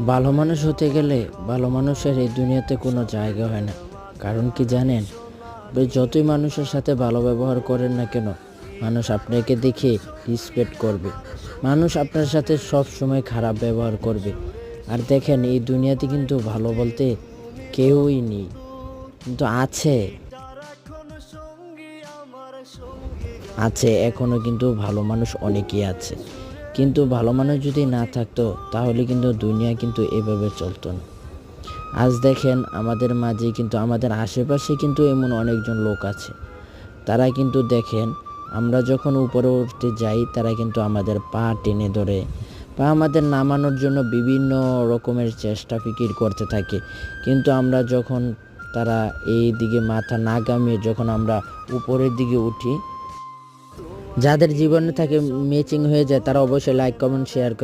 ভালো মানুষ হতে গেলে ভালো মানুষের এই দুনিয়াতে কোনো জায়গা হয় না। কারণ কি জানেন? আপনি যতই মানুষের সাথে ভালো ব্যবহার করেন না কেন, মানুষ আপনাকে দেখে রিসপেক্ট করবে। মানুষ আপনার সাথে সব সময় খারাপ ব্যবহার করবে। আর দেখেন, এই দুনিয়াতে কিন্তু ভালো বলতে কেউই নেই, কিন্তু আছে এখনো কিন্তু ভালো মানুষ অনেকেই আছে। কিন্তু ভালো মানুষ যদি না থাকতো তাহলে কিন্তু দুনিয়া কিন্তু এভাবে চলতো না। আজ দেখেন, আমাদের মাঝে কিন্তু আমাদের আশেপাশে কিন্তু এমন অনেকজন লোক আছে। তারা কিন্তু দেখেন, আমরা যখন উপরে উঠতে যাই তারা কিন্তু আমাদের পা টেনে ধরে বা আমাদের নামানোর জন্য বিভিন্ন রকমের চেষ্টা ফিকির করতে থাকে। কিন্তু আমরা যখন তারা এই দিকে মাথা না ঘামিয়ে যখন আমরা উপরের দিকে উঠি, যাদের জীবনে থাকে ম্যাচিং হয়ে যায়, তারা অবশ্যই লাইক কমেন্ট শেয়ার করে।